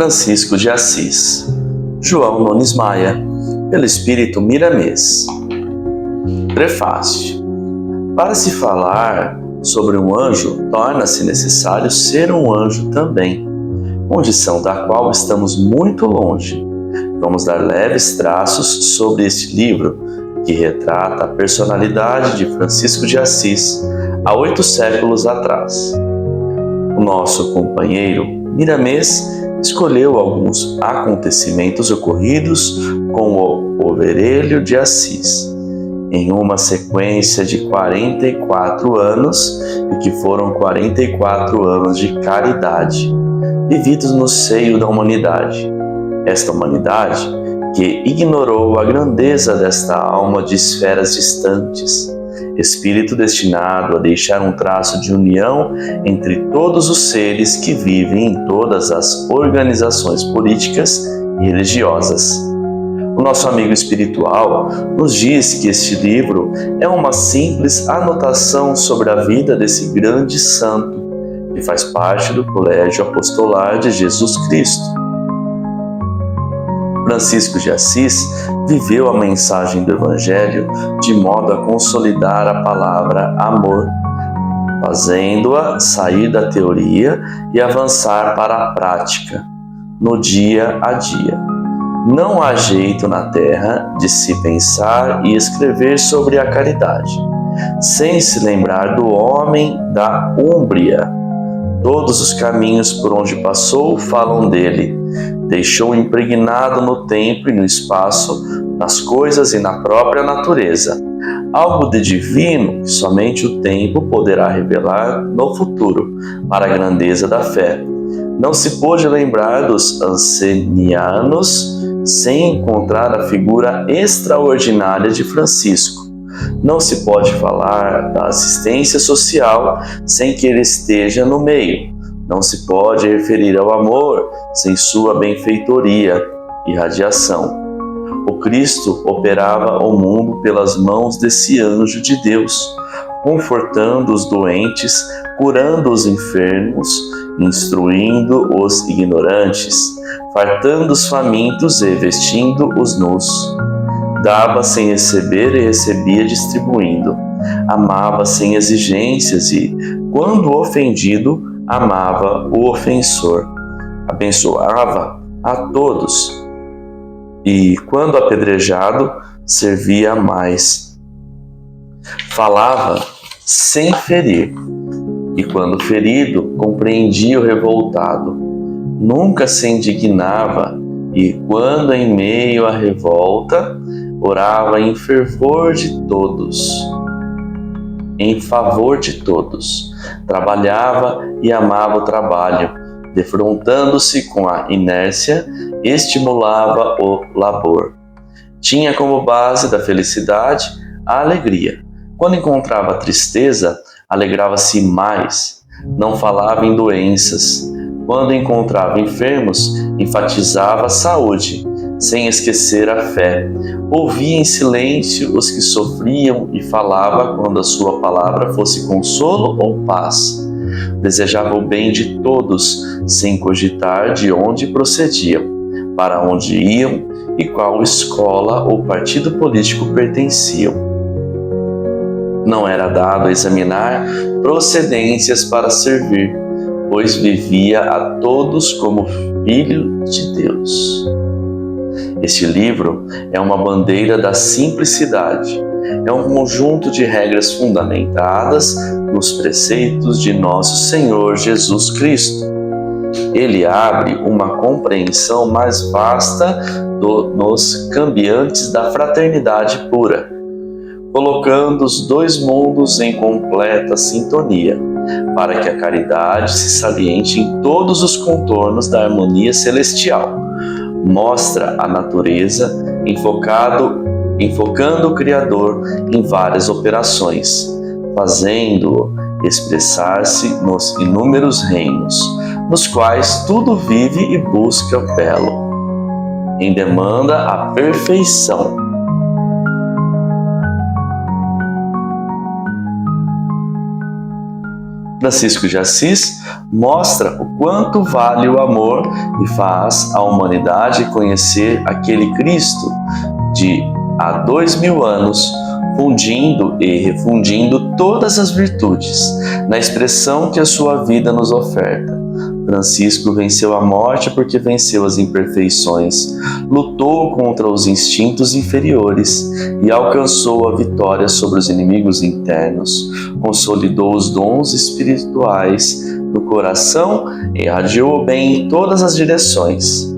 Francisco de Assis. João Nunes Maia, pelo Espírito Miramês. Prefácio. Para se falar sobre um anjo, torna-se necessário ser um anjo também, condição da qual estamos muito longe. Vamos dar leves traços sobre este livro, que retrata a personalidade de Francisco de Assis há 8 séculos atrás. O nosso companheiro Miramês escolheu alguns acontecimentos ocorridos com o Overelho de Assis, em uma sequência de 44 anos, e que foram 44 anos de caridade, vividos no seio da humanidade. Esta humanidade que ignorou a grandeza desta alma de esferas distantes, espírito destinado a deixar um traço de união entre todos os seres que vivem em todas as organizações políticas e religiosas. O nosso amigo espiritual nos diz que este livro é uma simples anotação sobre a vida desse grande santo, que faz parte do Colégio Apostolar de Jesus Cristo. Francisco de Assis viveu a mensagem do Evangelho de modo a consolidar a palavra amor, fazendo-a sair da teoria e avançar para a prática, no dia a dia. Não há jeito na terra de se pensar e escrever sobre a caridade, sem se lembrar do homem da Úmbria. Todos os caminhos por onde passou falam dele. Deixou impregnado no tempo e no espaço, nas coisas e na própria natureza, algo de divino que somente o tempo poderá revelar no futuro, para a grandeza da fé. Não se pôde lembrar dos ancenianos sem encontrar a figura extraordinária de Francisco. Não se pode falar da assistência social sem que ele esteja no meio. Não se pode referir ao amor sem sua benfeitoria e radiação. O Cristo operava o mundo pelas mãos desse anjo de Deus, confortando os doentes, curando os enfermos, instruindo os ignorantes, fartando os famintos e vestindo os nus. Dava sem receber e recebia distribuindo. Amava sem exigências e, quando ofendido, amava o ofensor. Abençoava a todos e, quando apedrejado, servia mais. Falava sem ferir e, quando ferido, compreendia o revoltado. Nunca se indignava e, quando em meio à revolta, orava em fervor de todos, em favor de todos. Trabalhava e amava o trabalho, defrontando-se com a inércia, estimulava o labor. Tinha como base da felicidade a alegria. Quando encontrava tristeza, alegrava-se mais. Não falava em doenças. Quando encontrava enfermos, enfatizava a saúde, sem esquecer a fé. Ouvia em silêncio os que sofriam e falava quando a sua palavra fosse consolo ou paz. Desejava o bem de todos, sem cogitar de onde procediam, para onde iam e qual escola ou partido político pertenciam. Não era dado examinar procedências para servir, pois vivia a todos como filho de Deus. Este livro é uma bandeira da simplicidade. É um conjunto de regras fundamentadas nos preceitos de nosso Senhor Jesus Cristo. Ele abre uma compreensão mais vasta nos cambiantes da fraternidade pura, colocando os dois mundos em completa sintonia, para que a caridade se saliente em todos os contornos da harmonia celestial. Mostra a natureza enfocando o Criador em várias operações, fazendo-o expressar-se nos inúmeros reinos, nos quais tudo vive e busca o belo, em demanda a perfeição. Francisco de Assis mostra o quanto vale o amor e faz a humanidade conhecer aquele Cristo de há 2000 anos, fundindo e refundindo todas as virtudes na expressão que a sua vida nos oferta. Francisco venceu a morte porque venceu as imperfeições, lutou contra os instintos inferiores e alcançou a vitória sobre os inimigos internos, consolidou os dons espirituais no coração e irradiou o bem em todas as direções.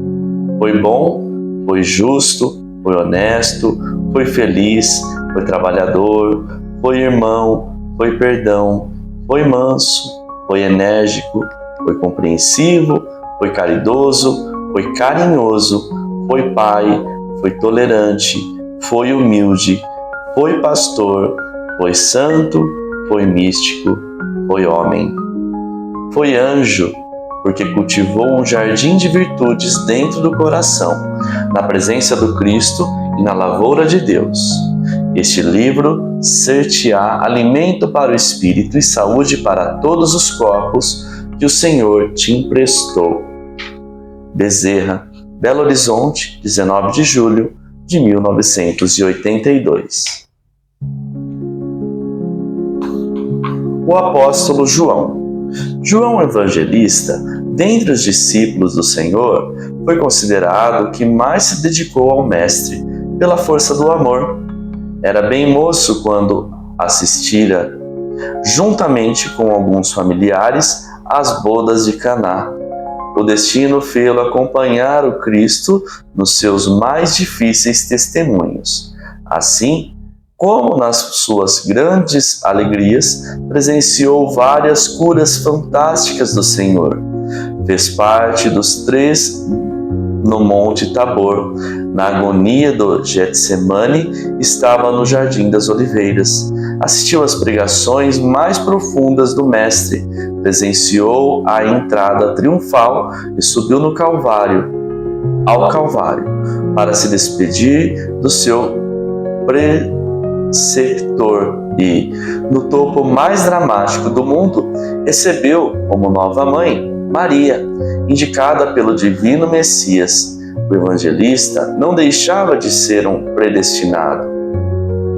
Foi bom, foi justo, foi honesto, foi feliz, foi trabalhador, foi irmão, foi perdão, foi manso, foi enérgico, foi compreensivo, foi caridoso, foi carinhoso, foi pai, foi tolerante, foi humilde, foi pastor, foi santo, foi místico, foi homem. Foi anjo, porque cultivou um jardim de virtudes dentro do coração, na presença do Cristo e na lavoura de Deus. Este livro ser-te-á alimento para o espírito e saúde para todos os corpos que o Senhor te emprestou. Bezerra, Belo Horizonte, 19 de julho de 1982. O apóstolo João. João Evangelista, dentre os discípulos do Senhor, foi considerado o que mais se dedicou ao Mestre pela força do amor. Era bem moço quando assistira, juntamente com alguns familiares, às bodas de Caná. O destino fê-lo acompanhar o Cristo nos seus mais difíceis testemunhos. Assim, como nas suas grandes alegrias, presenciou várias curas fantásticas do Senhor. Fez parte dos 3 no Monte Tabor. Na agonia do Getsemane, estava no Jardim das Oliveiras. Assistiu às pregações mais profundas do Mestre, presenciou a entrada triunfal e subiu ao Calvário, para se despedir do seu preceptor e, no topo mais dramático do mundo, recebeu como nova mãe Maria, indicada pelo divino Messias. O evangelista não deixava de ser um predestinado,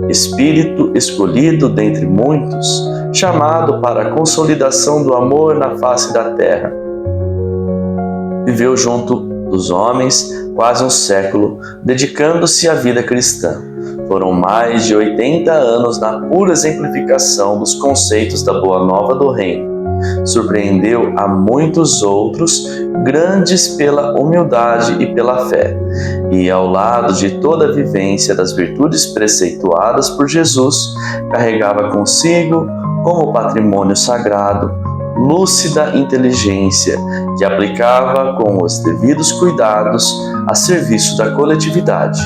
espírito escolhido dentre muitos, chamado para a consolidação do amor na face da terra. Viveu junto dos homens quase um século, dedicando-se à vida cristã. Foram mais de 80 anos na pura exemplificação dos conceitos da Boa Nova do Reino. Surpreendeu a muitos outros, grandes pela humildade e pela fé, e ao lado de toda a vivência das virtudes preceituadas por Jesus, carregava consigo, como patrimônio sagrado, lúcida inteligência que aplicava com os devidos cuidados a serviço da coletividade.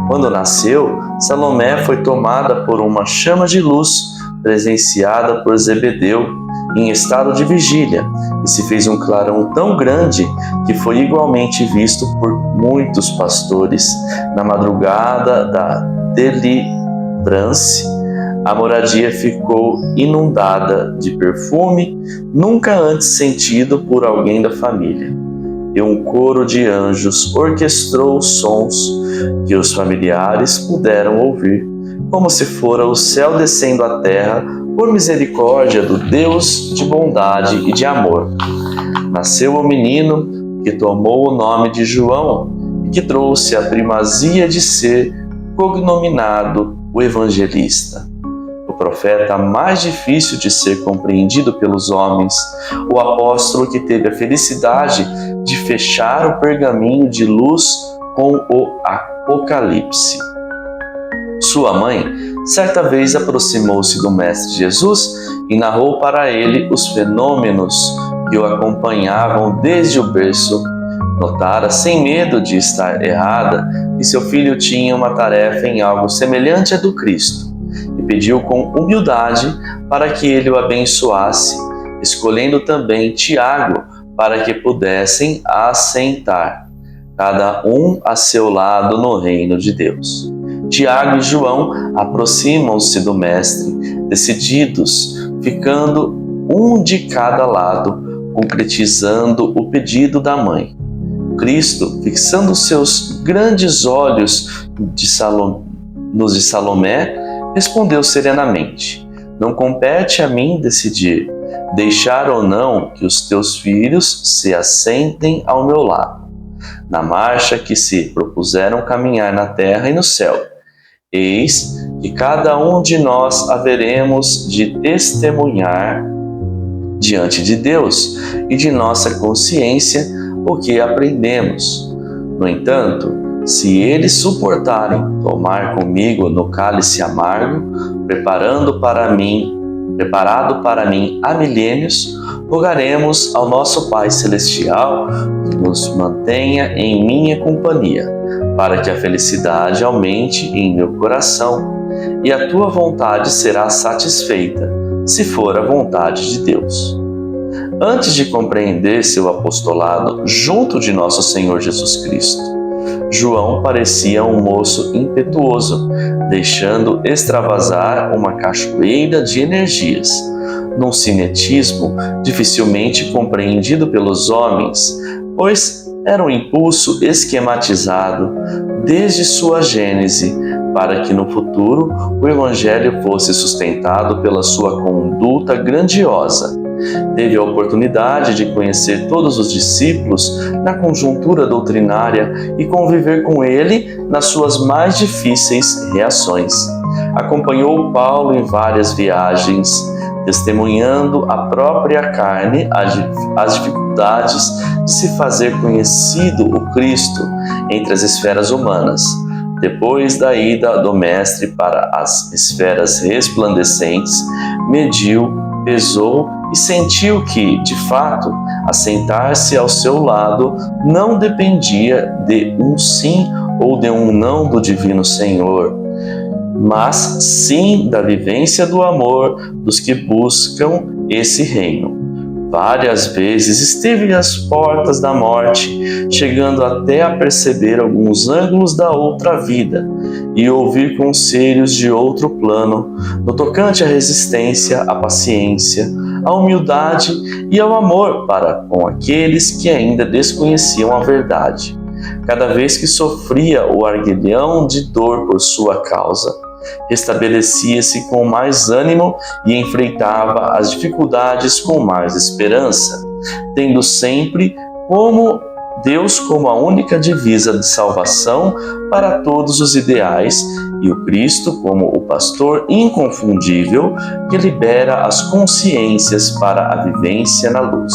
Quando nasceu, Salomé foi tomada por uma chama de luz presenciada por Zebedeu em estado de vigília, e se fez um clarão tão grande que foi igualmente visto por muitos pastores. Na madrugada da delivrance, a moradia ficou inundada de perfume nunca antes sentido por alguém da família, e um coro de anjos orquestrou sons que os familiares puderam ouvir, como se fora o céu descendo à terra por misericórdia do Deus de bondade e de amor. Nasceu o menino que tomou o nome de João e que trouxe a primazia de ser cognominado o Evangelista. O profeta mais difícil de ser compreendido pelos homens, o apóstolo que teve a felicidade de fechar o pergaminho de luz com o Apocalipse. Sua mãe, certa vez, aproximou-se do Mestre Jesus e narrou para ele os fenômenos que o acompanhavam desde o berço. Notara, sem medo de estar errada, que seu filho tinha uma tarefa em algo semelhante à do Cristo, e pediu com humildade para que ele o abençoasse, escolhendo também Tiago para que pudessem assentar, cada um a seu lado no reino de Deus. Tiago e João aproximam-se do Mestre, decididos, ficando um de cada lado, concretizando o pedido da mãe. Cristo, fixando seus grandes olhos nos de Salomé, respondeu serenamente: não compete a mim decidir, deixar ou não que os teus filhos se assentem ao meu lado, na marcha que se propuseram caminhar na terra e no céu. Eis que cada um de nós haveremos de testemunhar diante de Deus e de nossa consciência o que aprendemos. No entanto, se eles suportarem tomar comigo no cálice amargo, preparado para mim há milênios, rogaremos ao nosso Pai Celestial que nos mantenha em minha companhia, para que a felicidade aumente em meu coração, e a tua vontade será satisfeita, se for a vontade de Deus. Antes de compreender seu apostolado junto de nosso Senhor Jesus Cristo, João parecia um moço impetuoso, deixando extravasar uma cachoeira de energias, num cinetismo dificilmente compreendido pelos homens, pois era um impulso esquematizado desde sua gênese, para que no futuro o Evangelho fosse sustentado pela sua conduta grandiosa. Teve a oportunidade de conhecer todos os discípulos na conjuntura doutrinária e conviver com ele nas suas mais difíceis reações. Acompanhou Paulo em várias viagens, testemunhando à própria carne as dificuldades de se fazer conhecido o Cristo entre as esferas humanas. Depois da ida do Mestre para as esferas resplandecentes, mediu, pesou e sentiu que, de fato, assentar-se ao seu lado não dependia de um sim ou de um não do Divino Senhor, mas sim da vivência do amor dos que buscam esse reino. Várias vezes esteve às portas da morte, chegando até a perceber alguns ângulos da outra vida e ouvir conselhos de outro plano, no tocante à resistência, à paciência, à humildade e ao amor para com aqueles que ainda desconheciam a verdade. Cada vez que sofria o arguilhão de dor por sua causa, restabelecia-se com mais ânimo e enfrentava as dificuldades com mais esperança, tendo sempre Deus como a única divisa de salvação para todos os ideais e o Cristo como o pastor inconfundível que libera as consciências para a vivência na luz.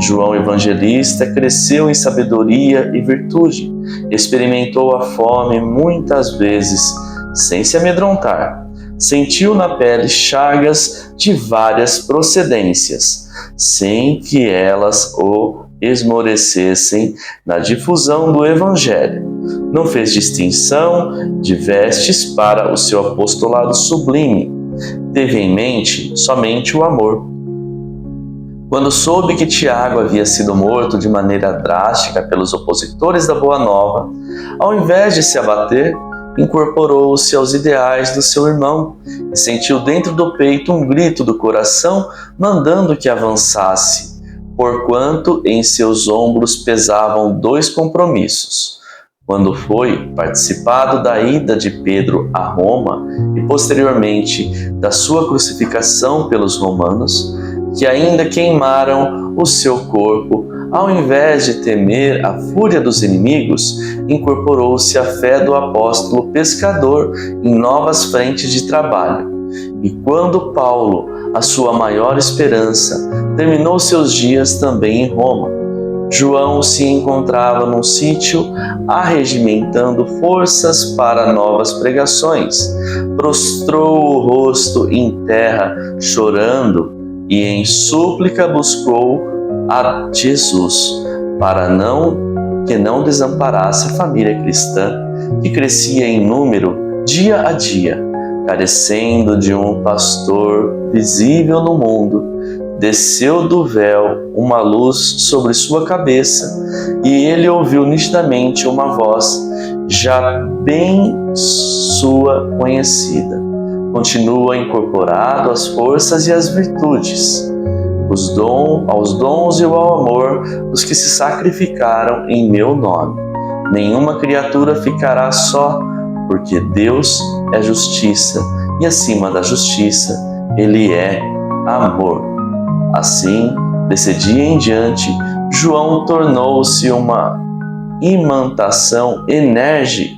João Evangelista cresceu em sabedoria e virtude, experimentou a fome muitas vezes, sem se amedrontar. Sentiu na pele chagas de várias procedências, sem que elas o esmorecessem na difusão do Evangelho. Não fez distinção de vestes para o seu apostolado sublime. Teve em mente somente o amor. Quando soube que Tiago havia sido morto de maneira drástica pelos opositores da Boa Nova, ao invés de se abater, incorporou-se aos ideais do seu irmão e sentiu dentro do peito um grito do coração mandando que avançasse, porquanto em seus ombros pesavam 2 compromissos. Quando foi participado da ida de Pedro a Roma e posteriormente da sua crucificação pelos romanos, que ainda queimaram o seu corpo, ao invés de temer a fúria dos inimigos, incorporou-se a fé do apóstolo pescador em novas frentes de trabalho. E quando Paulo, a sua maior esperança, terminou seus dias também em Roma, João se encontrava num sítio arregimentando forças para novas pregações. Prostrou o rosto em terra, chorando, e em súplica buscou a Jesus, para que não desamparasse a família cristã, que crescia em número dia a dia, carecendo de um pastor visível no mundo. Desceu do véu uma luz sobre sua cabeça, e ele ouviu nitidamente uma voz, já bem sua conhecida. Continua incorporado às forças e às virtudes. aos dons e ao amor dos que se sacrificaram em meu nome. Nenhuma criatura ficará só, porque Deus é justiça, e acima da justiça, Ele é amor. Assim, desse dia em diante, João tornou-se uma imantação energética.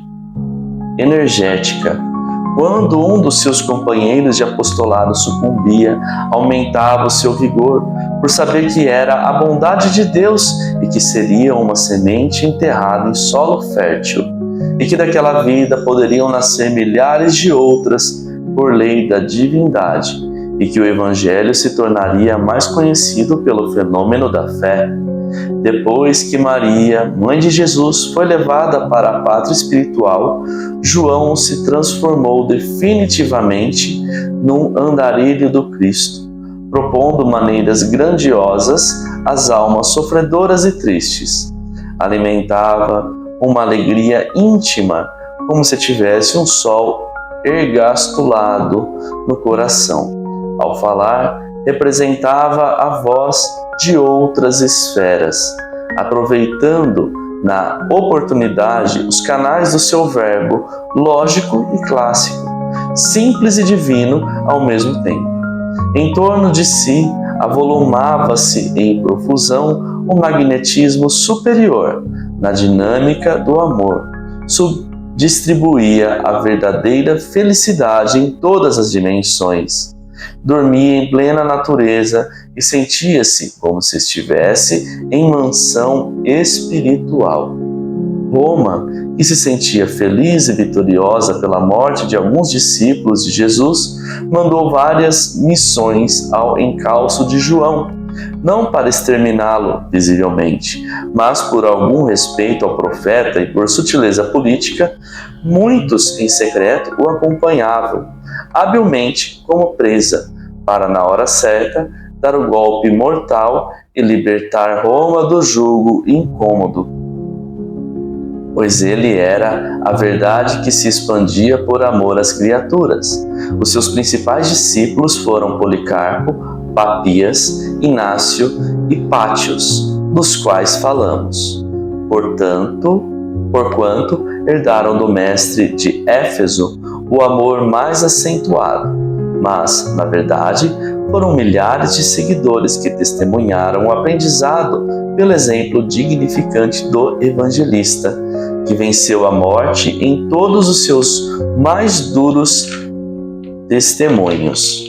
Quando um dos seus companheiros de apostolado sucumbia, aumentava o seu vigor, por saber que era a bondade de Deus e que seria uma semente enterrada em solo fértil, e que daquela vida poderiam nascer milhares de outras por lei da divindade, e que o Evangelho se tornaria mais conhecido pelo fenômeno da fé. Depois que Maria, mãe de Jesus, foi levada para a pátria espiritual, João se transformou definitivamente num andarilho do Cristo, propondo maneiras grandiosas às almas sofredoras e tristes. Alimentava uma alegria íntima, como se tivesse um sol ergastulado no coração. Ao falar, representava a voz de outras esferas, aproveitando na oportunidade os canais do seu verbo lógico e clássico, simples e divino ao mesmo tempo. Em torno de si avolumava-se em profusão um magnetismo superior na dinâmica do amor, distribuía a verdadeira felicidade em todas as dimensões. Dormia em plena natureza e sentia-se como se estivesse em mansão espiritual. Roma, que se sentia feliz e vitoriosa pela morte de alguns discípulos de Jesus, mandou várias missões ao encalço de João, não para exterminá-lo visivelmente, mas por algum respeito ao profeta e por sutileza política, muitos em secreto o acompanhavam, habilmente como presa, para na hora certa dar o golpe mortal e libertar Roma do jugo incômodo. Pois ele era a verdade que se expandia por amor às criaturas. Os seus principais discípulos foram Policarpo, Papias, Inácio e Pátios, dos quais falamos. Porquanto herdaram do mestre de Éfeso o amor mais acentuado, mas, na verdade, foram milhares de seguidores que testemunharam o aprendizado pelo exemplo dignificante do evangelista, que venceu a morte em todos os seus mais duros testemunhos.